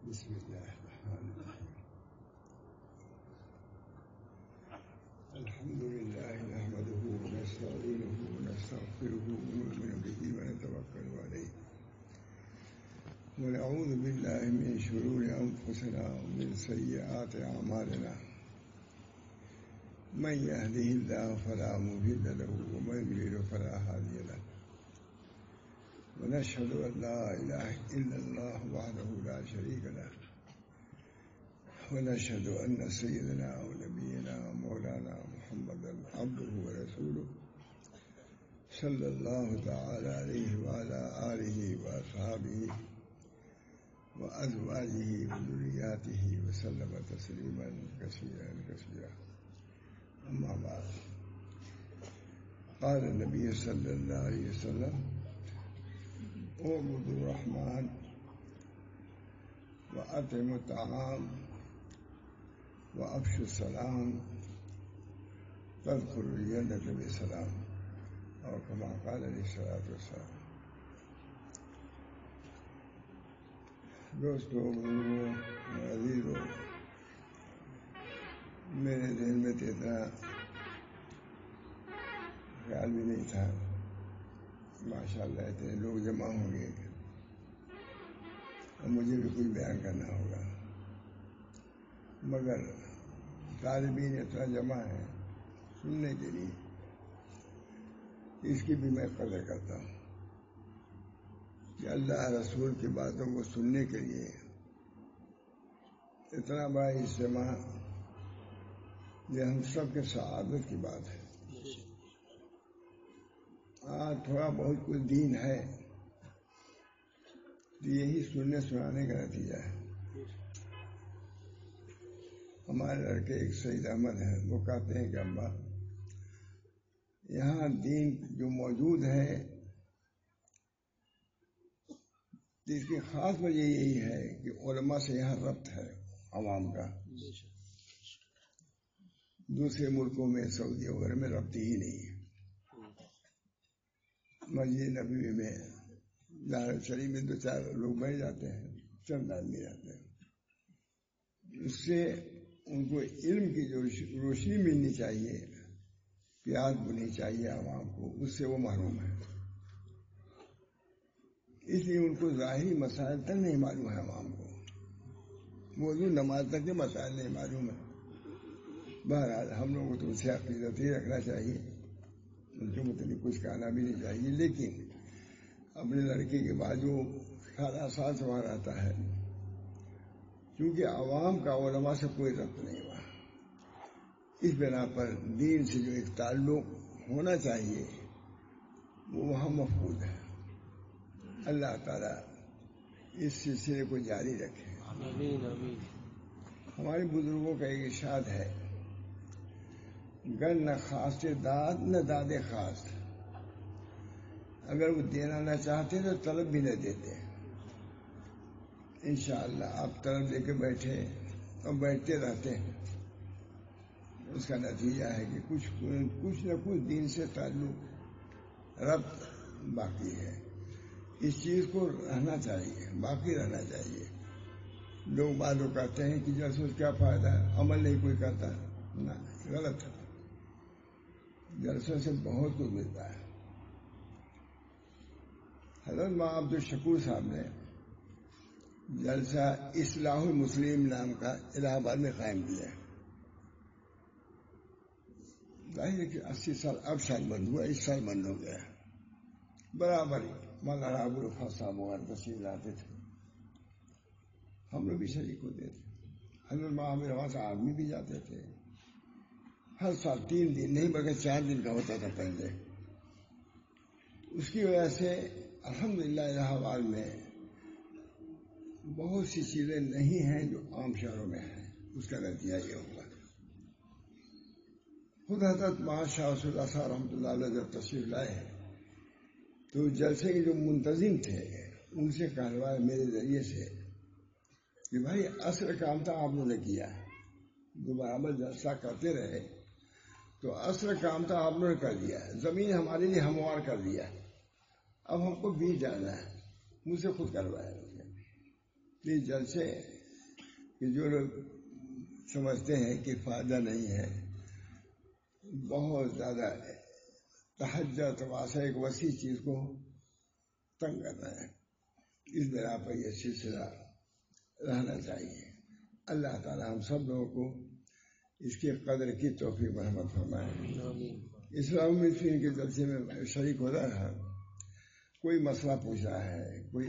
بسم الله الرحمن الرحيم. الحمد لله نحمده ونستعينه ونستغفره ونؤمن به ونتوكل عليه ونعوذ بالله من شرور أنفسنا ومن سيئات أعمالنا. من يهده الله فلا مضل له ومن يضلل فلا هادي له. ونشهد أن لا إله إلا الله وحده لا شريك له. ونشهد أن سيدنا ونبينا ومولانا محمدا عبده ورسوله صلى الله تعالى عليه وعلى آله وأصحابه وأزواجه وذرياته وسلم تسليما كثيرا كثيرا. أما بعد، قال النبي صلى الله عليه وسلم: اعبدوا الرحمن وأطعموا الطعام وأفشوا السلام تدخلوا الجنة بسلام، أو كما قال عليه الصلاة والسلام. دوستو، بزرگوں، عزیزوں، میرے ذہن میں تو اتنا خیال بھی نہیں تھا ماشاءاللہ اتنے لوگ جمع ہوں گے اور مجھے بھی کچھ بیان کرنا ہوگا، مگر طالبین اتنا جمع ہے سننے کے لیے، اس کی بھی میں قدر کرتا ہوں کہ اللہ رسول کی باتوں کو سننے کے لیے اتنا بڑا اجتماع، یہ ہم سب کے سعادت کی بات ہے۔ آج تھوڑا بہت کچھ دین ہے تو یہی سننے سنانے کا نتیجہ ہے۔ ہمارے لڑکے ایک سید احمد ہیں، وہ کہتے ہیں کہ ابا یہاں دین جو موجود ہے اس کی خاص وجہ یہی ہے کہ علماء سے یہاں ربط ہے عوام کا، دوسرے ملکوں میں سعودی وغیرہ میں ربط ہی نہیں ہے۔ مسجد نبوی میں دار شریف میں 2-4 لوگ بیٹھ جاتے ہیں، چند آدمی رہتے ہیں، اس سے ان کو علم کی جو روشنی ملنی چاہیے، پیاس بننی چاہیے عوام کو، اس سے وہ محروم ہے۔ اس لیے ان کو ظاہری مسائل تک نہیں معلوم ہے، عوام کو موضوع نماز تک کے مسائل نہیں معلوم ہے۔ بہرحال ہم لوگوں کو تو اسے عقیدت ہی رکھنا چاہیے، ان کے متعلق کچھ کہنا بھی نہیں چاہیے، لیکن اپنے لڑکے کے بعد جو خیال احساس وہاں رہتا ہے، کیونکہ عوام کا علماء سے کوئی ربط نہیں ہوا، اس بنا پر دین سے جو ایک تعلق ہونا چاہیے وہ وہاں مفقود ہے۔ اللہ تعالیٰ اس سلسلے کو جاری رکھے۔ آمین آمین۔ ہمارے بزرگوں کا ایک ارشاد ہے: گر نہ خاص داد نہ داد خاص، اگر وہ دینا نہ چاہتے تو طلب بھی نہ دیتے۔ انشاءاللہ آپ طلب لے کے بیٹھے اور بیٹھتے رہتے ہیں، اس کا نتیجہ ہے کہ کچھ نہ کچھ دین سے تعلق ربط باقی ہے۔ اس چیز کو رہنا چاہیے، باقی رہنا چاہیے۔ لوگ بعض کہتے ہیں کہ جلسوں سے کیا فائدہ ہے، عمل نہیں کوئی کرتا، نہ، غلط ہے۔ جلسوں سے بہت کچھ ملتا ہے۔ حضرت مولانا عبد الشکور صاحب نے جلسہ اصلاح المسلمین نام کا الہ آباد میں قائم کیا ہے۔ ظاہر ہے کہ 80 سال اب شاید بند ہوا، اس سال بند ہو گیا ہے۔ برابر مولانا ابو الفضل صاحب وغیرہ تشریف لاتے تھے، ہم لوگ بھی شریک ہوتے تھے۔ حضرت مولانا وہاں سے آدمی بھی جاتے تھے۔ ہر سال 3 دن نہیں بلکہ 4 دن کا ہوتا تھا پہلے۔ اس کی وجہ سے الحمدللہ الہ آباد میں بہت سی چیزیں نہیں ہیں جو عام شہروں میں ہیں، اس کا نتیجہ یہ ہوگا۔ خود حضرت مولانا شاہ رسول اللہ صاحب رحمۃ اللہ علیہ جب تشریف لائے ہیں تو جلسے کے جو منتظم تھے ان سے کہلوایا میرے ذریعے سے کہ بھائی عصر کام تھا آپ نے کیا، دوبارہ جلسہ کرتے رہے تو عصر کام تھا آپ نے کر دیا، زمین ہمارے لیے ہموار کر دیا، اب ہم کو بیچ جانا ہے، مجھ سے خود کروایا۔ یہ جلسے کہ جو لوگ سمجھتے ہیں کہ فائدہ نہیں ہے، بہت زیادہ تہجد واسطہ ایک وسیع چیز کو تنگ کرنا ہے. اس بنا پر یہ سلسلہ رہنا چاہیے. اللہ تعالی ہم سب لوگوں کو اس کی قدر کی توفیق رحمت فرمائے. اسلام میں کے جلسے میں شریک ہوتا رہا، کوئی مسئلہ پوچھ رہا ہے، کوئی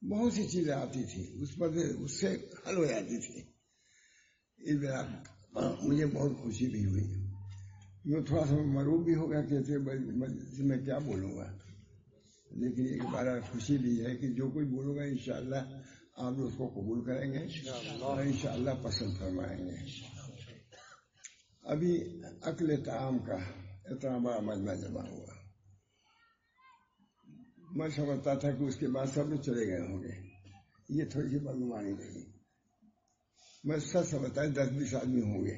بہت سی چیزیں آتی تھی اس سے حل ہو جاتی تھی. اس بنا مجھے بہت خوشی بھی ہوئی. میں تھوڑا سا مروب بھی ہو گیا کہ میں کیا بولوں گا، لیکن ایک بار خوشی بھی ہے کہ جو کوئی بولوں گا انشاءاللہ آپ اس کو قبول کریں گے اور انشاءاللہ پسند فرمائیں گے. ابھی اکل طعام کا اتنا بڑا مجمع جمع ہوا، میں سمجھتا تھا کہ اس کے بعد سب لوگ چلے گئے ہوں گے. یہ تھوڑی سی بدگمانی رہی. میں سب سمجھتا ہے 10-20 آدمی ہوں گے.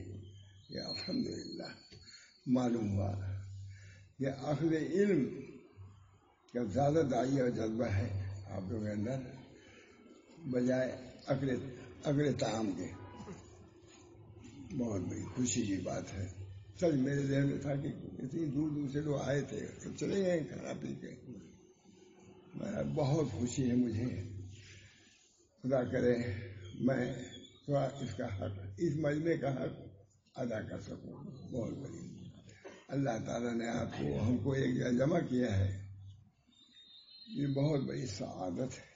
یہ الحمدللہ معلوم ہوا کہ اخذ علم کا زیادہ داعیہ اور جذبہ ہے آپ لوگوں کے اندر بجائے اکل طعام کے. بہت بڑی خوشی کی بات ہے. سچ میرے ذہن میں تھا کہ اتنی دور دور سے لوگ آئے تھے، سب چلے گئے کھانا پی کے. بہت خوشی ہے مجھے. خدا کرے میں تھوڑا اس کا حق، اس مجمع کا حق ادا کر سکوں. بہت بڑی اللہ تعالیٰ نے آپ کو ہم کو ایک جگہ جمع کیا ہے، یہ بہت بڑی سعادت ہے.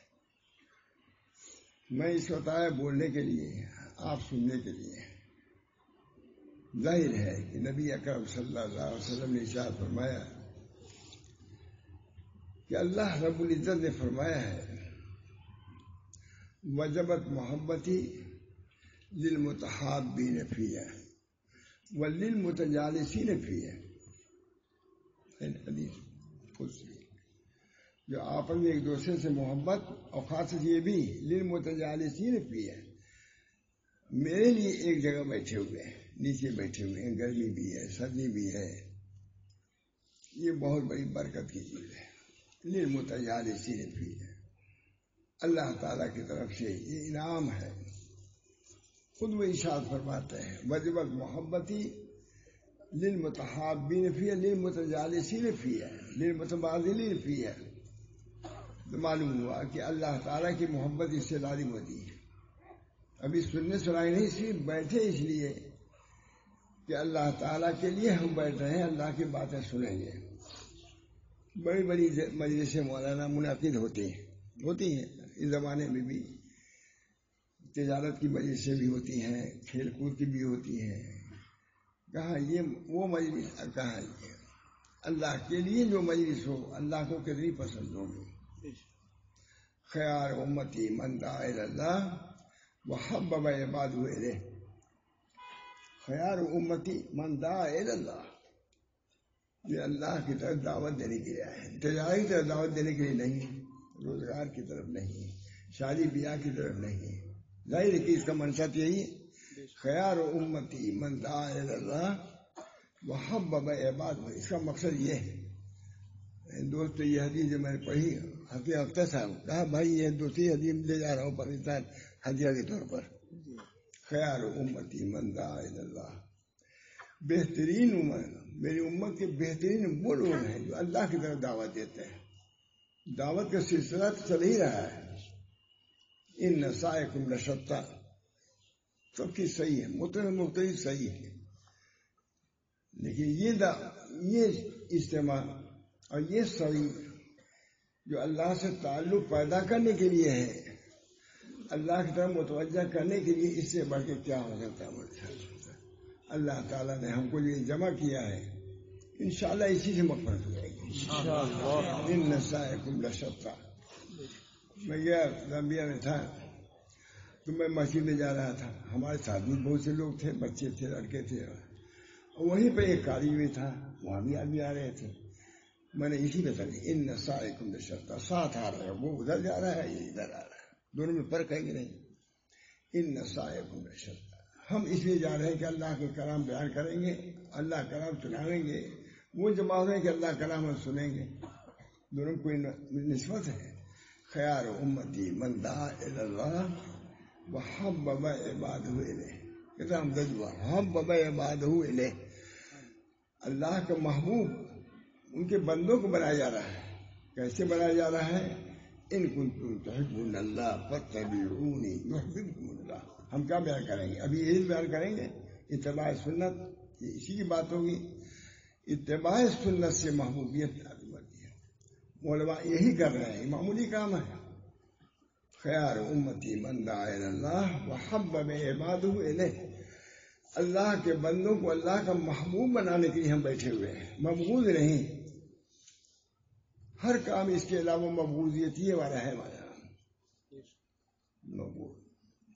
میں اس وقت آیا بولنے کے لیے، آپ سننے کے لیے. ظاہر ہے کہ نبی اکرم صلی اللہ علیہ وسلم نے ارشاد فرمایا کہ اللہ رب العزت نے فرمایا ہے وجبت محبتی للمتحابین فیہ وللمتجالسین فیہ. حدیث خصوصی جو آپس میں ایک دوسرے سے محبت اور خاص یہ بھی للمتجالسین فیہ، میرے لیے ایک جگہ بیٹھے ہوئے ہیں، نیچے بیٹھے ہوئے ہیں، گرمی بھی ہے سردی بھی ہے. یہ بہت بڑی برکت کی چیز ہے. للمتجالسین فیہ، اللہ تعالیٰ کی طرف سے یہ انعام ہے. خود وہ ارشاد فرماتے ہیں وجبت محبتی للمتحابین فیہ للمتجالسین فیہ للمتبادلین فیہ. تو معلوم ہوا کہ اللہ تعالیٰ کی محبت اس سے لازم ہوتی ہے. ابھی سننے سنائی نہیں، صرف بیٹھے اس لیے کہ اللہ تعالیٰ کے لیے ہم بیٹھ رہے ہیں، اللہ کی باتیں سنیں گے. بڑی بڑی مجلس مولانا منعقد ہوتی ہیں اس زمانے میں بھی. تجارت کی مجلسیں بھی ہوتی ہیں، کھیل کود کی بھی ہوتی ہیں. کہاں یہ وہ مجلس، کہاں یہ اللہ کے لیے جو مجلس ہو اللہ کو کتنی پسند ہوگی. خیار امتی من دعا الی اللہ وحبب عبادہ الیہ. خیار امتی من دعا الی اللہ، یہ اللہ کی طرف دعوت دینے کے لیے ہے. تجارت کی طرف دعوت دینے کے لیے نہیں، روزگار کی طرف نہیں، شادی بیاہ کی طرف نہیں. ظاہر ہے کہ اس کا منشا یہی خیار امتی من دعا الی اللہ وحبب عبادہ. اس کا مقصد یہ ہے. دوست یہ حدیث جو میں نے پڑھی ہفتے صاحب کہا بھائی یہ دوسری حدیث لے جا رہا ہوں پاکستان ہدیہ کے طور پر. خیار امتی من دعا الی اللہ، بہترین امت، میری امت کے بہترین وہ لوگ ہیں جو اللہ کی طرف دعوت دیتے ہیں. دعوت کا سلسلہ تو چل ہی رہا ہے. ان سعیکم لشتی، سب کی صحیح ہے، مختلف صحیح ہے، لیکن یہ اجتماع اور یہ سعی جو اللہ سے تعلق پیدا کرنے کے لیے ہے، اللہ کی طرف متوجہ کرنے کے لیے، اس سے بڑھ کے کیا ہو سکتا ہے. اللہ تعالیٰ نے ہم کو یہ جمع کیا ہے، انشاءاللہ اسی سے مغفرت ہو جائے گی. ان سعیکم لشتی. میں گیا زامبیا میں تھا تو میں مسجد میں جا رہا تھا، ہمارے ساتھ بھی بہت سے لوگ تھے، بچے تھے، لڑکے تھے، اور وہیں پہ ایک قاری بھی تھا، وہاں بھی آدمی آ رہے تھے. میں نے اسی میں سمجھ ان سعیکم لشتی، ساتھ آ رہا ہے، وہ ادھر جا رہا ہے یہ ادھر آ رہا ہے، دونوں میں فرق ہے کہ نہیں. ان سعیکم لشتی، ہم اس لیے جا رہے ہیں کہ اللہ کے کلام بیان کریں گے، اللہ کلام سنائیں گے. وہ جمع ہو رہے ہیں کہ اللہ کلام ہم سنیں گے. دونوں کوئی نسبت ہے. خیار امتی من دعا الی اللہ وحبب عبادہ الیہ، کتنا امدد ہوا، حبب عبادہ الیہ، اللہ کا محبوب ان کے بندوں کو بنایا جا رہا ہے۔ کیسے بنایا جا رہا ہے؟ ان کنتم تحبون اللہ فاتبعونی یحببکم اللہ۔ ہم کیا بیان کریں گے؟ ابھی یہی بیان کریں گے، اتباع سنت، اسی کی بات ہوگی۔ اتباع سنت سے محبوبیت معلوم ہوتی ہے، علماء یہی کر رہے ہیں، معمولی کام ہے۔ خیار امتی من دعا الی اللہ وحبب عبادہ الیہ، اللہ کے بندوں کو اللہ کا محبوب بنانے کے لیے ہم بیٹھے ہوئے ہیں، مبغوض نہیں۔ ہر کام اس کے علاوہ مبغوضیت ہی والا ہے ہمارا۔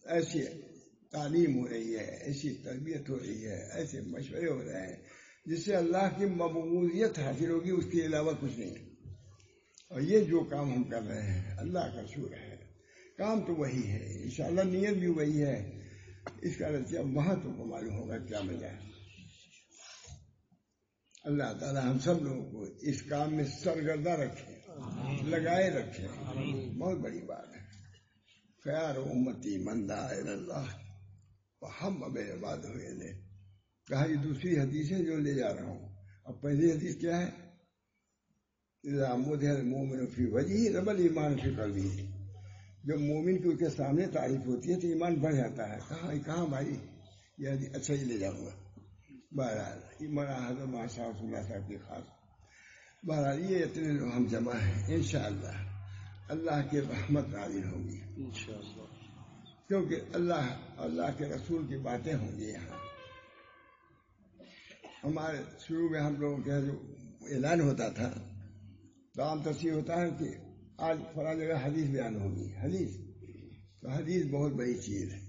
ایسی تعلیم ہو رہی ہے، ایسی تربیت ہو رہی ہے، ایسے مشورے ہو رہے ہیں جس سے اللہ کی مبغوضیت حاصل ہوگی، اس کے علاوہ کچھ نہیں۔ اور یہ جو کام ہم کر رہے ہیں اللہ کا شکر ہے، کام تو وہی ہے، انشاءاللہ نیت بھی وہی ہے، اس کا نتیجہ وہاں تو کو معلوم ہوگا کیا ملا ہے۔ اللہ تعالی ہم سب لوگوں کو اس کام میں سرگردہ رکھے، لگائے رکھے، بہت بڑی بات ہے۔ خیار امتی من دعا الی اللہ وحبب عبادہ الیہ، کہا یہ دوسری حدیث ہے جو لے جا رہا ہوں۔ اب پہلی حدیث کیا ہے؟ اذا مدح المؤمن فی وجہہ رب الایمان فی قلبہ، جب مومن کی اس کے سامنے تعریف ہوتی ہے تو ایمان بڑھ جاتا ہے۔ کہاں بھائی یہ حدیث اچھا ہی لے جاؤں گا۔ بہرحال ایمان حضرت صاحب اللہ صاحب کی خاص، بہرحال یہ اتنے لوگ ہم جمع ہیں، انشاءاللہ اللہ کی رحمت نازل ہوگی انشاءاللہ، کیونکہ اللہ کے رسول کی باتیں ہوں گی یہاں۔ ہمارے شروع میں ہم لوگوں کے جو اعلان ہوتا تھا تو عام تصریح ہوتا ہے کہ آج فلاں جگہ حدیث بیان ہوگی، حدیث تو حدیث بہت بڑی چیز ہے۔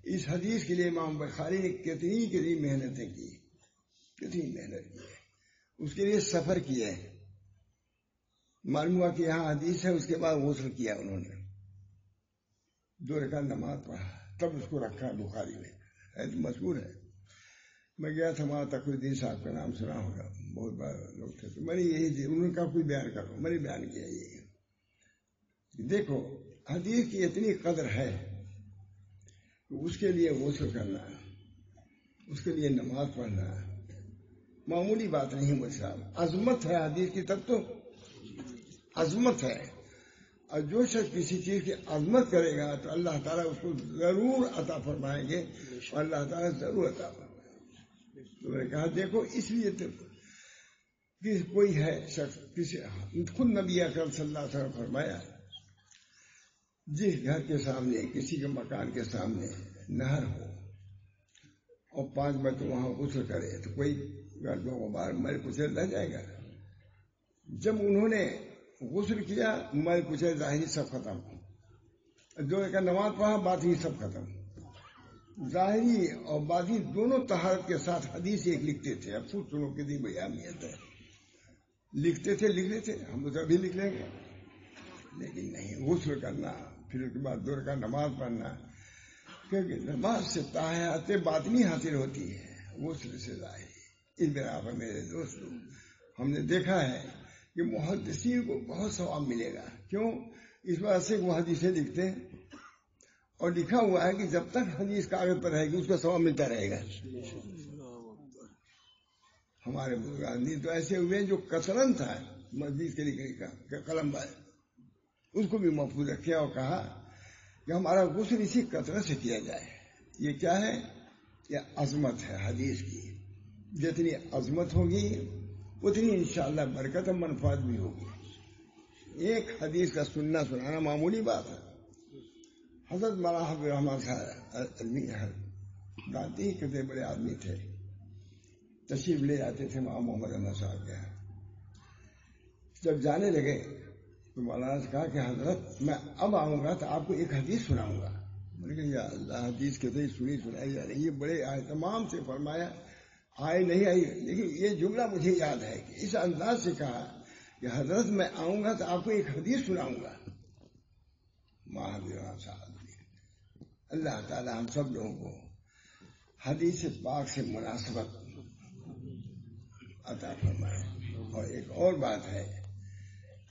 اس حدیث کے لیے امام بخاری نے کتنی محنتیں کی، کتنی محنت کی ہے، اس کے لیے سفر کیا ہے۔ معلوم ہوا کہ یہاں حدیث ہے، اس کے بعد غسل کیا انہوں نے، 2 رکعت نماز پڑھا، تب اس کو رکھا بخاری میں، ہے تو مشہور ہے۔ میں گیا تھا وہاں، تقی الدین صاحب کا نام سنا ہوگا، بہت بڑے لوگ تھے، تو میں نے یہی انہوں نے کہا کوئی بیان کرو، میں نے بیان کیا یہ۔ دیکھو حدیث کی اتنی قدر ہے کہ اس کے لیے غسل کرنا، اس کے لیے نماز پڑھنا معمولی بات نہیں مجھ صاحب، عظمت ہے حدیث کی، تب تو عظمت ہے۔ اور جو شخص کسی چیز کی عظمت کرے گا تو اللہ تعالیٰ اس کو ضرور عطا فرمائیں گے، اور اللہ تعالیٰ ضرور عطا فرمائیں گے۔ تو میں نے کہا دیکھو اس لیے تو کوئی ہے شخص، خود نبی اکرم صلی اللہ علیہ وسلم فرمایا جس گھر کے سامنے، کسی کے مکان کے سامنے نہر ہو اور 5 مرتبہ وہاں غسل کرے تو کوئی گردوں غبار مل کچل رہ جائے گا۔ جب انہوں نے غسل کیا، مل کچل ظاہری سب ختم، 2 رکعت نماز پڑھا، باطنی سب ختم۔ ظاہری اور باطنی دونوں طہارت کے ساتھ حدیث ایک لکھتے تھے۔ اب پوچھ سنو کتنی بڑی اہمیت ہے، لکھتے تھے، لکھ لیتے، ہم تو ابھی لکھ لیں گے، لیکن نہیں، غسل کرنا، پھر اس کے بعد 2 رکعت نماز پڑھنا، کیونکہ نماز سے طہارت باطنی حاصل ہوتی ہے، غسل سے ظاہری۔ اس بنا پر میرے دوستو ہم نے دیکھا ہے کہ محدثین کو بہت ثواب ملے گا۔ کیوں؟ اس وجہ سے وہ حدیثیں لکھتے ہیں، اور لکھا ہوا ہے کہ جب تک حدیث کاغذ پر رہے گی اس کا ثواب ملتا رہے گا۔ ہمارے بزرگان تو ایسے ہوئے جو کثرت تھا مسجد کے لکھنے کا قلم بائے، اس کو بھی محفوظ رکھا اور کہا کہ ہمارا غسل اسی کثرت سے کیا جائے۔ یہ کیا ہے؟ یہ عظمت ہے حدیث کی، جتنی عظمت ہوگی اتنی انشاءاللہ برکت اور منفعت بھی ہوگی۔ ایک حدیث کا سننا سنانا معمولی بات ہے۔ حضرت مولانا حبیب الرحمن صاحب علمی دانتی ہی کتنے بڑے آدمی تھے، تشریف لے جاتے تھے وہاں محمد احمد صاحب کے یہاں۔ جب جانے لگے تو مولانا سے کہا کہ حضرت میں اب آؤں گا تو آپ کو ایک حدیث سناؤں گا۔ میں نے کہا یا اللہ، حدیث کتنی سنائی جا رہی ہے، بڑے اہتمام سے فرمایا، آئے نہیں آئی، لیکن یہ جملہ مجھے یاد ہے کہ اس انداز سے کہا کہ حضرت میں آؤں گا تو آپ کو ایک حدیث سناؤں گا۔ صاحب اللہ تعالی ہم سب لوگوں کو حدیث پاک سے مناسبت عطا فرمائے۔ اور ایک اور بات ہے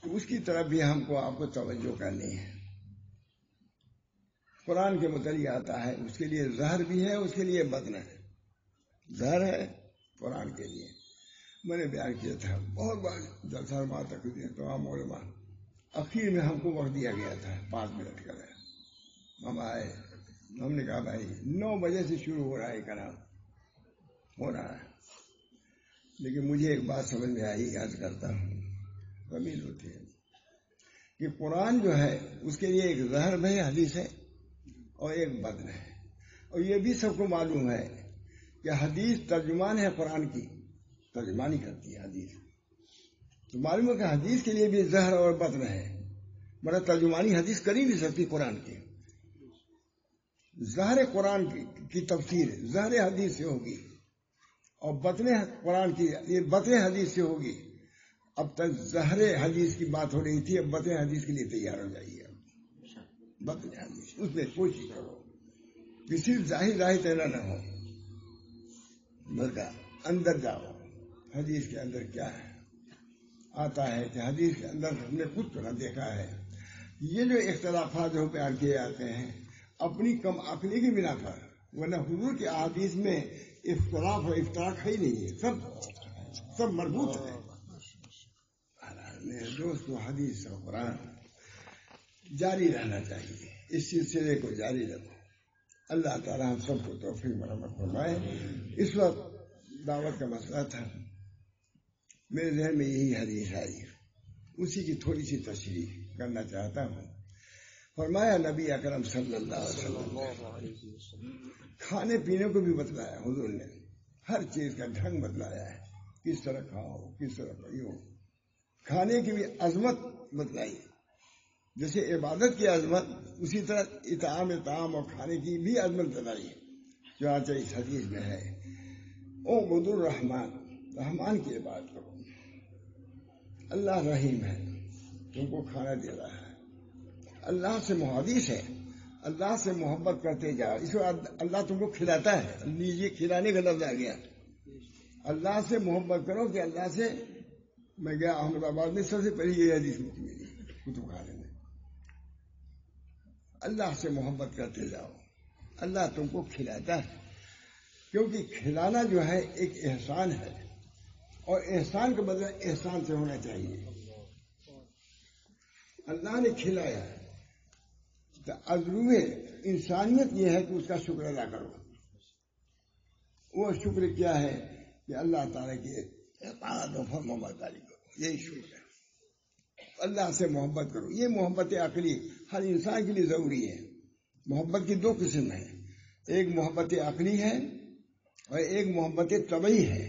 کہ اس کی طرف بھی ہم کو آپ کو توجہ کرنی ہے۔ قرآن کے متعلق آتا ہے اس کے لیے زہر بھی ہے، اس کے لیے بطن ہے. زہر ہے قرآن کے لیے. میں نے بیان کیا تھا بہت بار جلسہ بات تک تمام علماء. اخیر میں ہم کو وقت دیا گیا تھا 5 منٹ کا. ہم آئے، ہم نے کہا بھائی 9 بجے سے شروع ہو رہا ہے کلام ہو رہا ہے، لیکن مجھے ایک بات سمجھ میں آئی، یاد کرتا ہوں. قبیل ہوتی ہے کہ قرآن جو ہے اس کے لیے ایک زہر ہے، حدیث ہے، اور ایک بدن ہے. اور یہ بھی سب کو معلوم ہے کہ حدیث ترجمان ہے قرآن کی، ترجمانی کرتی ہے حدیث. تو معلوم ہے کہ حدیث کے لیے بھی زہر اور بدن ہے، بڑا ترجمانی حدیث کر ہی نہیں سکتی قرآن کی. زہر قرآن کی تفسیر زہر حدیث سے ہوگی، اور بطن قرآن کی یہ بطن حدیث سے ہوگی. اب تک زہر حدیث کی بات ہو رہی تھی، اب بطن حدیث کے لیے تیار ہو جائیے. بطن حدیث اس میں کوشش کرو کسی ظاہر تیرا نہ ہو، بلکہ اندر جاؤ. حدیث کے اندر کیا ہے آتا ہے کہ حدیث کے اندر ہم نے خود تو نہ دیکھا ہے. یہ جو اختلافات جو بیان کیے جاتے ہیں اپنی کم عقلی کی بنا پر، ورنہ حضور کے احادیث میں اختلاف اور افتراق ہے ہی نہیں ہے، سب مربوط ہے. میرے دوستو حدیث اور قرآن جاری رہنا چاہیے، اس سلسلے کو جاری رکھو. اللہ تعالیٰ ہم سب کو توفیق مرحمت فرمائے. اس وقت دعوت کا مسئلہ تھا، میرے ذہن میں یہی حدیث آئی، اسی کی تھوڑی سی تشریح کرنا چاہتا ہوں. فرمایا نبی اکرم صلی اللہ علیہ وسلم کھانے پینے کو بھی بتلایا حضور نے، ہر چیز کا ڈھنگ بتلایا ہے، کس طرح کھاؤ کس طرح پیو. کھانے کی بھی عظمت بتلائی، جیسے عبادت کی عظمت اسی طرح اطعام اور کھانے کی بھی عظمت بتلائی، جو آج اس حدیث میں ہے. اعبد الرحمن، رحمان کی عبادت کرو. اللہ رحیم ہے، تم کو کھانا دے رہا ہے. اللہ سے محادث ہے، اللہ سے محبت کرتے جاؤ. اس وقت اللہ تم کو کھلاتا ہے، لیجیے کھلانے کا لفظ آ گیا. اللہ سے محبت کرو کہ اللہ سے. میں گیا احمد آباد میں، سب سے پہلے یہ حدیث ملی کتب خانے میں. اللہ سے محبت کرتے جاؤ، اللہ تم کو کھلاتا ہے. کیونکہ کھلانا جو ہے ایک احسان ہے، اور احسان کا بدلہ احسان سے ہونا چاہیے. اللہ نے کھلایا تو عزروے انسانیت یہ ہے کہ اس کا شکر ادا کرو. وہ شکر کیا ہے کہ اللہ تعالیٰ کی اطاعت و فرمانبرداری کرو، یہی شکر ہے. اللہ سے محبت کرو. یہ محبت عقلی ہر انسان کے لیے ضروری ہے. محبت کی 2 قسم ہیں، ایک محبت عقلی ہے اور ایک محبت طبعی ہے.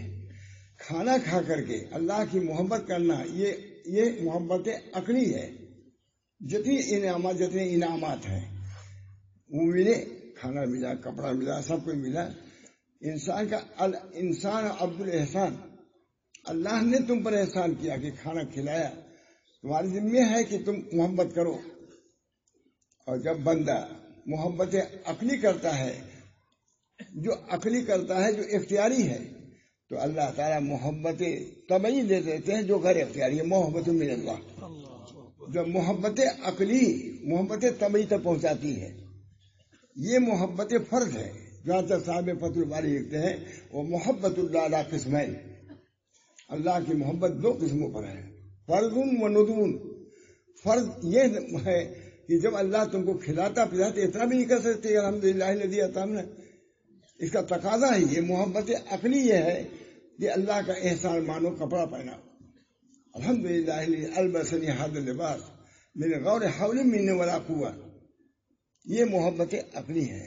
کھانا کھا کر کے اللہ کی محبت کرنا یہ محبت عقلی ہے. جتنے انعامات ہیں وہ ملے، کھانا ملا، کپڑا ملا، سب کچھ ملا. انسان عبد الاحسان، اللہ نے تم پر احسان کیا کہ کھانا کھلایا، تمہاری ذمہ ہے کہ تم محبت کرو. اور جب بندہ محبت عقلی کرتا ہے، جو عقلی کرتا ہے، جو اختیاری ہے، تو اللہ تعالیٰ محبت طبعی دے دیتے ہیں جو غیر اختیاری ہے. محبت من اللہ، جب محبت عقلی محبت طبعی تک پہنچاتی ہے. یہ محبت فرض ہے، جہاں تک صاحب فتح الباری لکھتے ہیں وہ محبت اللہ علی قسمین. اللہ کی محبت 2 قسموں پر ہے، فرض و ندون. فرض یہ ہے کہ جب اللہ تم کو کھلاتا پلاتا، اتنا بھی نہیں کر سکتے الحمدللہ الذی اطعمنا، اس کا تقاضا ہے. یہ محبت عقلی یہ ہے کہ اللہ کا احسان مانو، کپڑا پہنا. الحمدللہ الذی البسنی ھذا اللباس من غیر حول منی ولا قوہ. یہ محبت عقلی ہے.